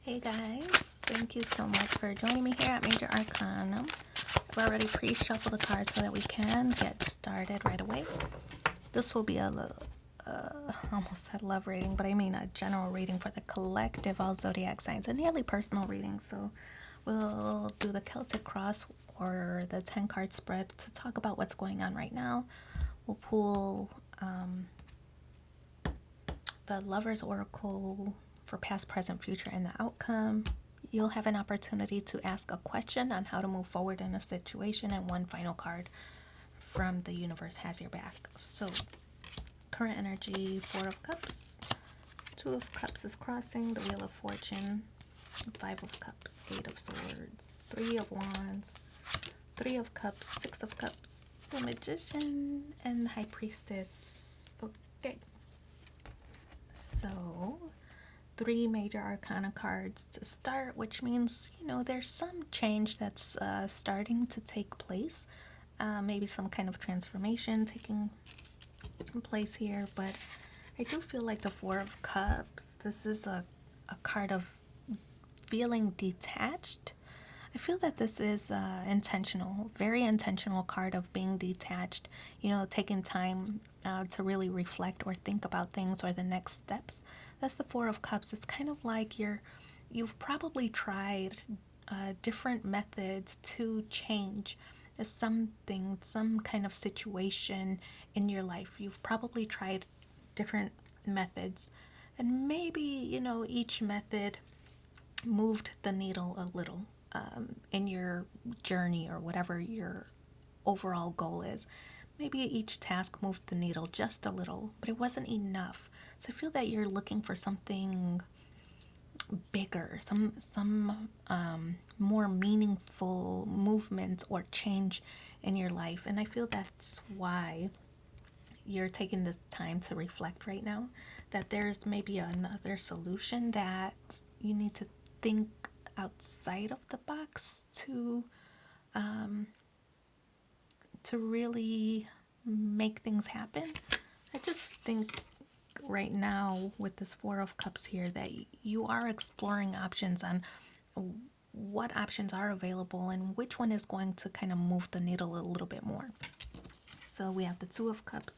Hey guys, thank you so much for joining me here at Major Arcanum. I've already pre-shuffled the cards so that we can get started right away. This will be a almost said love reading, but I mean a general reading for the collective all zodiac signs, a nearly personal reading. So we'll do the Celtic Cross or the 10 card spread to talk about what's going on right now. We'll pull the Lover's Oracle for past, present, future, and the outcome. You'll have an opportunity to ask a question on how to move forward in a situation, and one final card from the universe has your back. So, current energy, Four of Cups, Two of Cups is crossing, the Wheel of Fortune, Five of Cups, Eight of Swords, Three of Wands, Three of Cups, Six of Cups, the Magician, and the High Priestess. Okay. So, three major arcana cards to start, which means, there's some change that's starting to take place. Maybe some kind of transformation taking place here, but I do feel like the Four of Cups, this is a card of feeling detached. I feel that this is intentional, very intentional card of being detached, taking time to really reflect or think about things or the next steps. That's the Four of Cups. It's kind of like you've probably tried different methods to change something, some kind of situation in your life. You've probably tried different methods, and maybe, each method moved the needle a little in your journey or whatever your overall goal is. Maybe each task moved the needle just a little, but it wasn't enough. So I feel that you're looking for something bigger, some more meaningful movement or change in your life. And I feel that's why you're taking this time to reflect right now, that there's maybe another solution, that you need to think outside of the box to really make things happen. I just think right now with this Four of Cups here that you are exploring options on what options are available and which one is going to kind of move the needle a little bit more. So we have the Two of Cups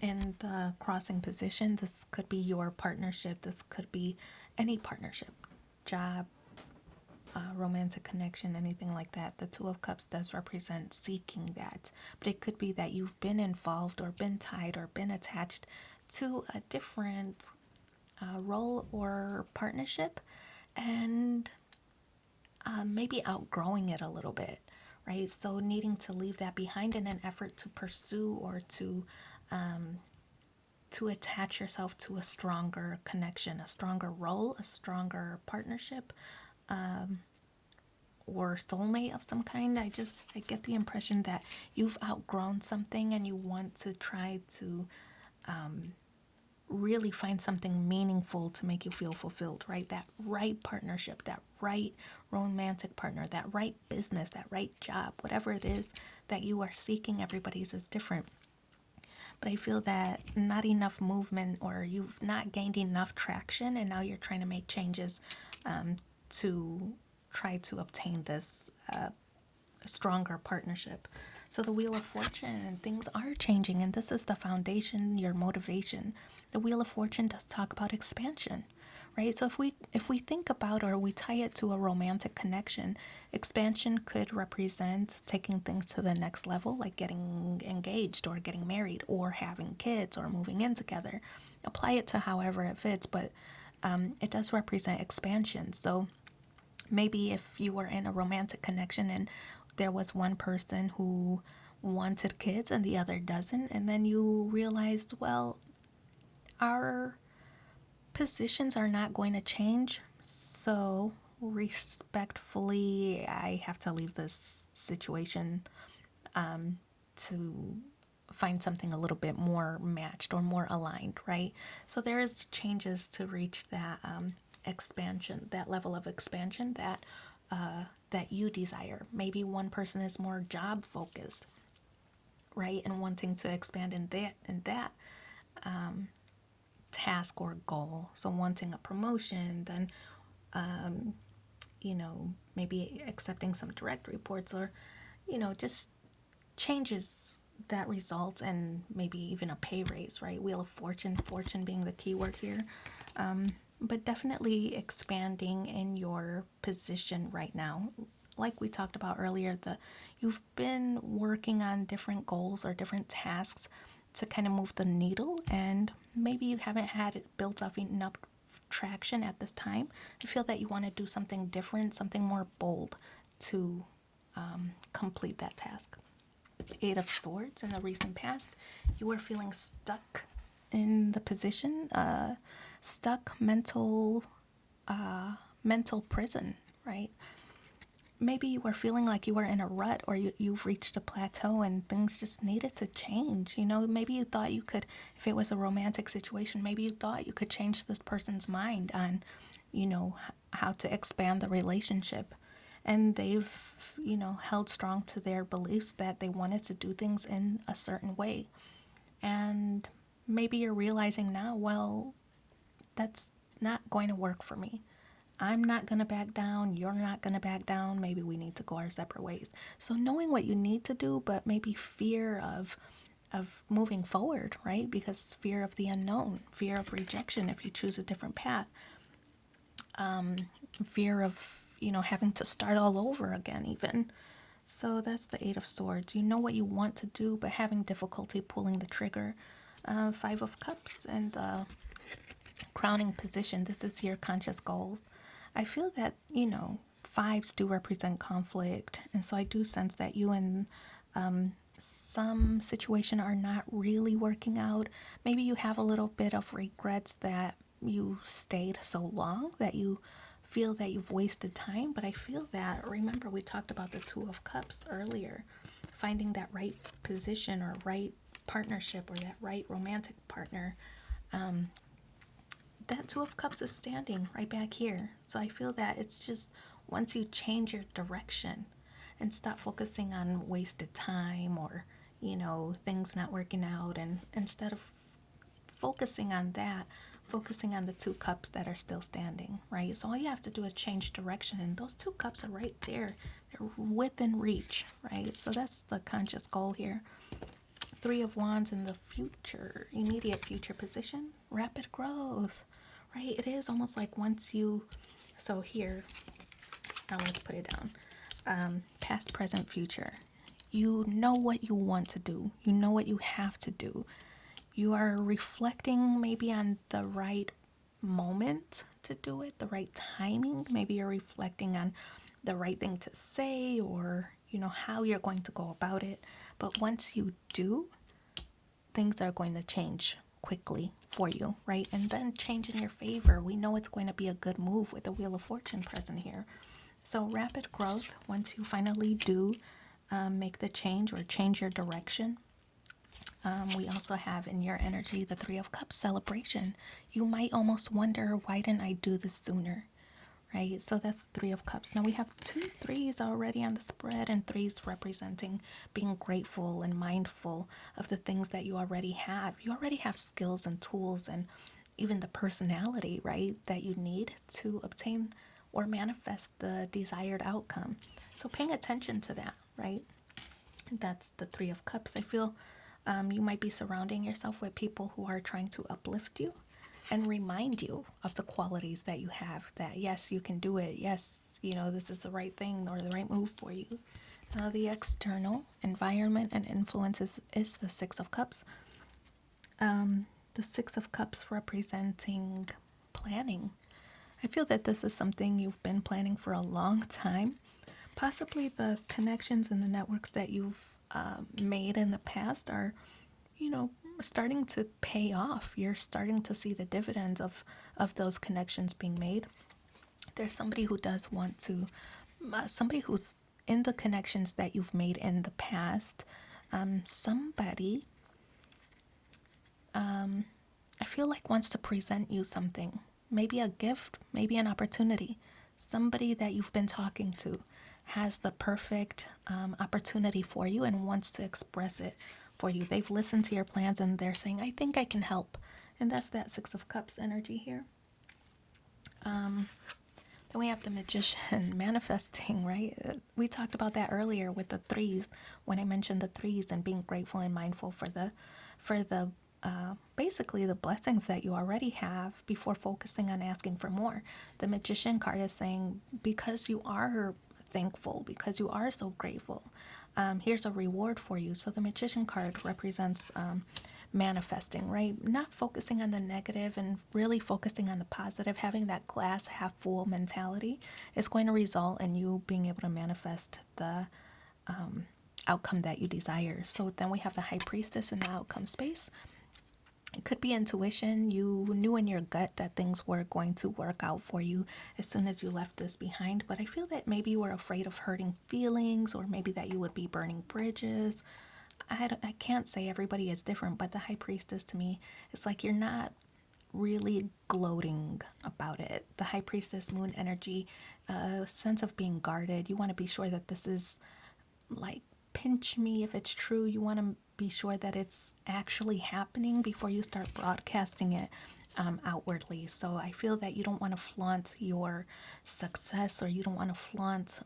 in the crossing position. This could be your partnership. This could be any partnership, job, romantic connection, anything like that. The Two of Cups does represent seeking that, but it could be that you've been involved or been tied or been attached to a different role or partnership, and maybe outgrowing it a little bit, right? So needing to leave that behind in an effort to pursue or to attach yourself to a stronger connection, a stronger role, a stronger partnership, or soulmate of some kind. I get the impression that you've outgrown something and you want to try to really find something meaningful to make you feel fulfilled, right? That right partnership, that right romantic partner, that right business, that right job, whatever it is that you are seeking. Everybody's is different. But I feel that not enough movement, or you've not gained enough traction, and now you're trying to make changes to try to obtain this stronger partnership. So the Wheel of Fortune, and things are changing, and this is the foundation, your motivation. The Wheel of Fortune does talk about expansion, right? So if we think about, or we tie it to a romantic connection, expansion could represent taking things to the next level, like getting engaged or getting married or having kids or moving in together. Apply it to however it fits, but it does represent expansion. So maybe if you were in a romantic connection and there was one person who wanted kids and the other doesn't, and then you realized, well, our positions are not going to change, so respectfully, I have to leave this situation to find something a little bit more matched or more aligned, right? So there is changes to reach that expansion, that level of expansion that you desire. Maybe one person is more job focused, right, and wanting to expand in that task or goal. So wanting a promotion, then maybe accepting some direct reports, or, just changes that result and maybe even a pay raise, right? Wheel of Fortune, fortune being the key word here. But definitely expanding in your position right now. Like we talked about earlier, you've been working on different goals or different tasks to kind of move the needle, and maybe you haven't had it built up enough traction at this time. I feel that you want to do something different, something more bold to complete that task. Eight of Swords, in the recent past, you were feeling stuck in the position, stuck mental prison, right? Maybe you were feeling like you were in a rut, or you've reached a plateau and things just needed to change. Maybe you thought you could, if it was a romantic situation, maybe you thought you could change this person's mind on, how to expand the relationship. And they've, held strong to their beliefs that they wanted to do things in a certain way. And maybe you're realizing now, well, that's not going to work for me. I'm not going to back down. You're not going to back down. Maybe we need to go our separate ways. So knowing what you need to do, but maybe fear of moving forward, right? Because fear of the unknown, fear of rejection if you choose a different path, fear of, having to start all over again even. So that's the Eight of Swords. You know what you want to do, but having difficulty pulling the trigger. Five of Cups and the crowning position. This is your conscious goals. I feel that, fives do represent conflict. And so I do sense that you and some situation are not really working out. Maybe you have a little bit of regrets that you stayed so long, that you feel that you've wasted time. But I feel that, remember, we talked about the Two of Cups earlier, finding that right position or right partnership or that right romantic partner. That Two of Cups is standing right back here. So I feel that it's just once you change your direction and stop focusing on wasted time or, things not working out, and instead of focusing on that, focusing on the two cups that are still standing, right? So all you have to do is change direction, and those two cups are right there. They're within reach, right? So that's the conscious goal here. Three of Wands in the future, immediate future position, rapid growth, right? It is almost like once you, so here, now let's put it down. Past, present, future. You know what you want to do. You know what you have to do. You are reflecting maybe on the right moment to do it, the right timing. Maybe you're reflecting on the right thing to say, or, how you're going to go about it. But once you do, things are going to change quickly for you, right? And then change in your favor. We know it's going to be a good move with the Wheel of Fortune present here. So rapid growth, once you finally do make the change or change your direction. We also have in your energy the Three of Cups celebration. You might almost wonder, why didn't I do this sooner? Right? So that's the Three of Cups. Now we have two threes already on the spread, and threes representing being grateful and mindful of the things that you already have. You already have skills and tools and even the personality, right, that you need to obtain or manifest the desired outcome. So paying attention to that, right? That's the Three of Cups. I feel you might be surrounding yourself with people who are trying to uplift you and remind you of the qualities that you have, that yes, you can do it. Yes, this is the right thing or the right move for you. The external environment and influences is the Six of Cups. The Six of Cups representing planning. I feel that this is something you've been planning for a long time. Possibly the connections and the networks that you've made in the past are, starting to pay off. You're starting to see the dividends of those connections being made. There's somebody who does want to, somebody who's in the connections that you've made in the past. Somebody, I feel like wants to present you something. Maybe a gift, maybe an opportunity. Somebody that you've been talking to has the perfect opportunity for you and wants to express it for you. They've listened to your plans and they're saying, I think I can help. And that's that Six of Cups energy here. The Then we have the magician manifesting, right? We talked about that earlier with the threes when I mentioned the threes and being grateful and mindful for the basically the blessings that you already have before focusing on asking for more. The magician card is saying because you are thankful, because you are so grateful, here's a reward for you. So the magician card represents manifesting, right? Not focusing on the negative and really focusing on the positive, having that glass half full mentality is going to result in you being able to manifest the outcome that you desire. So then we have the high priestess in the outcome space. It could be intuition. You knew in your gut that things were going to work out for you as soon as you left this behind. But I feel that maybe you were afraid of hurting feelings, or maybe that you would be burning bridges. I can't say everybody is different, but the high priestess to me, it's like you're not really gloating about it. The high priestess moon energy, a sense of being guarded. You want to be sure that this is like pinch me if it's true. You want to be sure that it's actually happening before you start broadcasting it outwardly. So I feel that you don't want to flaunt your success, or you don't want to flaunt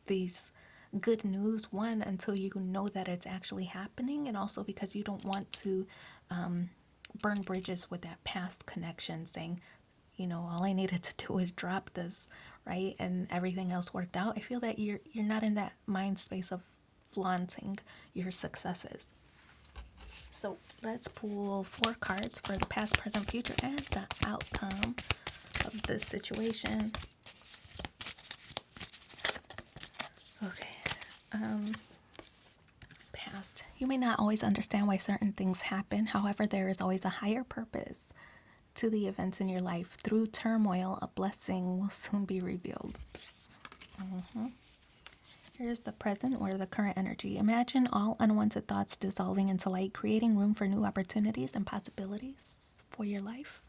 these good news, one, until you know that it's actually happening, and also because you don't want to burn bridges with that past connection, saying, all I needed to do is drop this, right? And everything else worked out. I feel that you're not in that mind space of flaunting your successes. So let's pull 4 cards for the past, present, future, and the outcome of this situation. Okay. Past. You may not always understand why certain things happen. However, there is always a higher purpose to the events in your life. Through turmoil, a blessing will soon be revealed. Here's the present, or the current energy. Imagine all unwanted thoughts dissolving into light, creating room for new opportunities and possibilities for your life.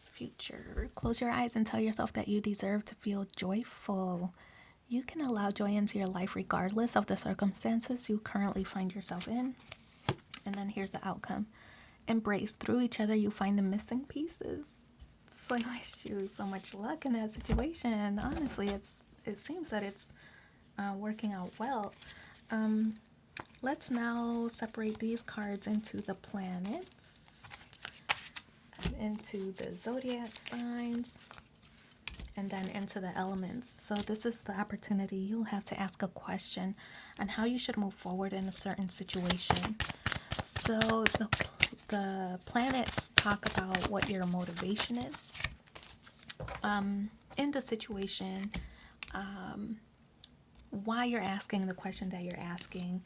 Future. Close your eyes and tell yourself that you deserve to feel joyful. You can allow joy into your life regardless of the circumstances you currently find yourself in. And then here's the outcome. Embrace. Through each other, you find the missing pieces. So I wish you so much luck in that situation. Honestly, it seems that it's working out well. Let's now separate these cards into the planets, into the zodiac signs, and then into the elements. So this is the opportunity. You'll have to ask a question on how you should move forward in a certain situation. So the planets talk about what your motivation is in the situation, why you're asking the question that you're asking.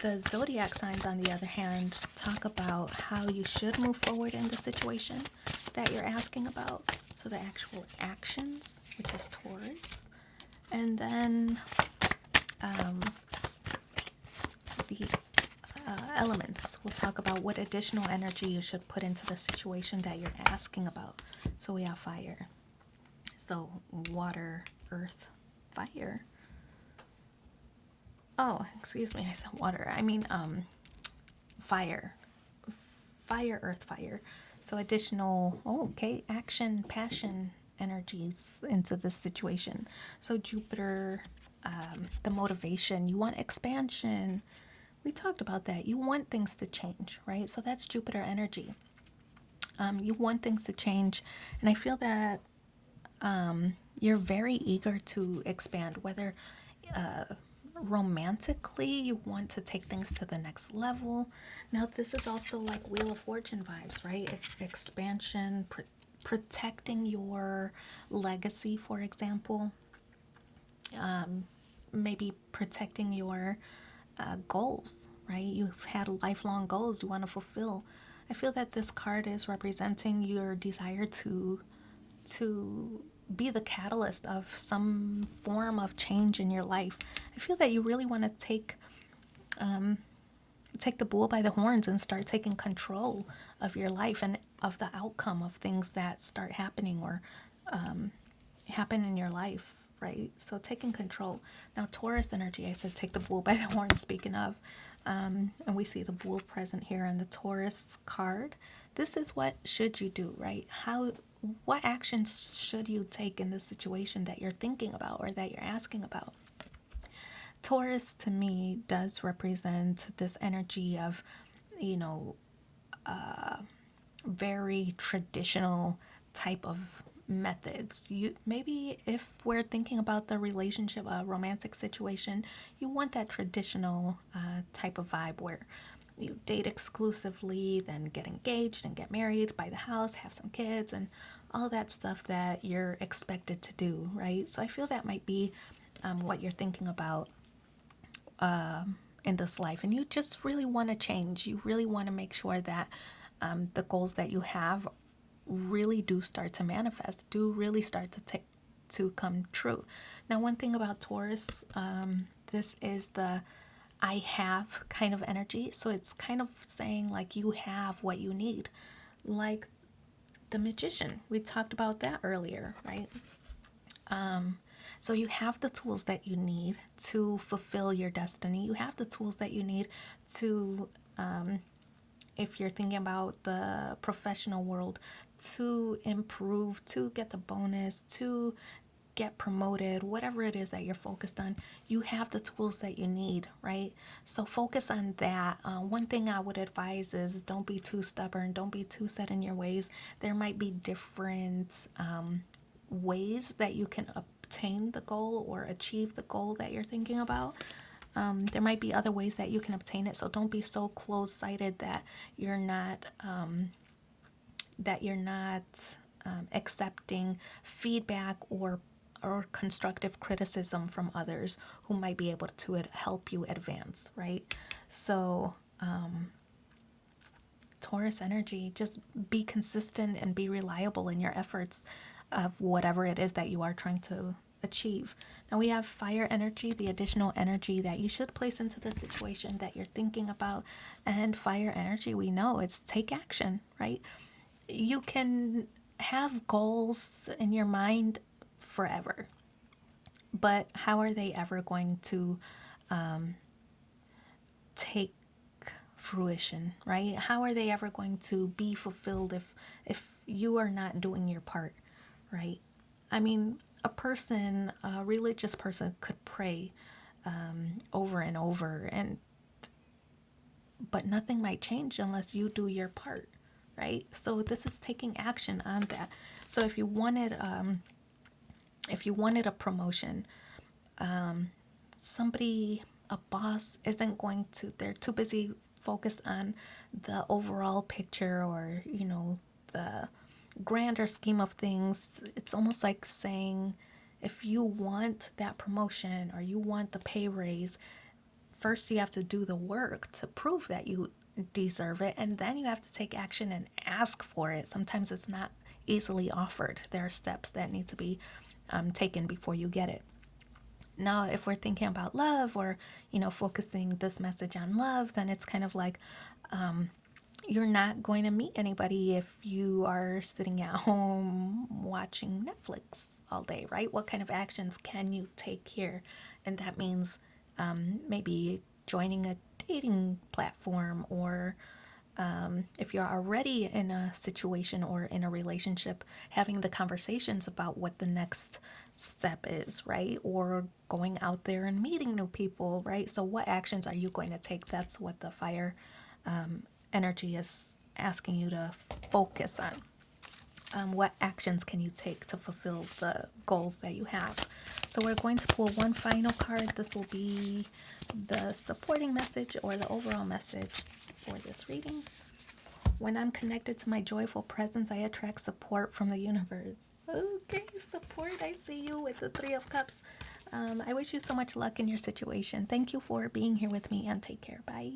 The zodiac signs, on the other hand, talk about how you should move forward in the situation that you're asking about. So the actual actions, which is Taurus. And then the elements will talk about what additional energy you should put into the situation that you're asking about. So we have fire. So water, earth, fire. Oh, excuse me, I said water. I mean fire. Fire, earth, fire. So additional, action, passion energies into this situation. So Jupiter, the motivation. You want expansion. We talked about that. You want things to change, right? So that's Jupiter energy. You want things to change. And I feel that you're very eager to expand, whether romantically you want to take things to the next level. Now, this is also like Wheel of Fortune vibes, right? Expansion, protecting your legacy, for example. Maybe protecting your goals, right? You've had lifelong goals you want to fulfill. I feel that this card is representing your desire to be the catalyst of some form of change in your life. I feel that you really want to take the bull by the horns and start taking control of your life and of the outcome of things that start happening or happen in your life, right? So taking control. Now, Taurus energy, I said take the bull by the horns, speaking of. And we see the Bull present here in the Taurus card. This is what should you do, right? What actions should you take in this situation that you're thinking about or that you're asking about? Taurus to me does represent this energy of, you know, very traditional type of methods. You maybe if we're thinking about the relationship, a romantic situation, you want that traditional type of vibe where you date exclusively, then get engaged and get married, buy the house, have some kids, and all that stuff that you're expected to do, right? So I feel that might be what you're thinking about in this life, and you just really want to change. You really want to make sure that the goals that you have really do start to manifest, do really start to come true. Now, one thing about Taurus, this is the I have kind of energy. So it's kind of saying like you have what you need. Like the magician. We talked about that earlier, right? So you have the tools that you need to fulfill your destiny. You have the tools that you need to, if you're thinking about the professional world, to improve, to get the bonus, to get promoted, whatever it is that you're focused on, you have the tools that you need, right? So focus on that. One thing I would advise is don't be too stubborn, don't be too set in your ways. There might be different ways that you can obtain the goal or achieve the goal that you're thinking about. There might be other ways that you can obtain it. So don't be so close-sighted that you're not accepting feedback or constructive criticism from others who might be able to help you advance, right? So Taurus energy, just be consistent and be reliable in your efforts of whatever it is that you are trying to achieve. Now we have fire energy, the additional energy that you should place into the situation that you're thinking about. And fire energy, we know it's take action, right? You can have goals in your mind forever, but how are they ever going to take fruition, right? How are they ever going to be fulfilled if you are not doing your part, right? I mean, a religious person could pray over and over, but nothing might change unless you do your part, right? So this is taking action on that. So if you wanted a promotion, a boss isn't going to, they're too busy focused on the overall picture or, the grander scheme of things. It's almost like saying, if you want that promotion or you want the pay raise, first you have to do the work to prove that you deserve it, and then you have to take action and ask for it. Sometimes it's not easily offered. There are steps that need to be taken before you get it. Now, if we're thinking about love or, focusing this message on love, then it's kind of like you're not going to meet anybody if you are sitting at home watching Netflix all day, right? What kind of actions can you take here? And that means maybe joining a dating platform, or if you're already in a situation or in a relationship, having the conversations about what the next step is, right? Or going out there and meeting new people, right? So what actions are you going to take? That's what the fire energy is asking you to focus on. What actions can you take to fulfill the goals that you have? So we're going to pull one final card. This will be the supporting message or the overall message for this reading. When I'm connected to my joyful presence, I attract support from the universe. Okay, support. I see you with the Three of Cups. I wish you so much luck in your situation. Thank you for being here with me, and take care. Bye.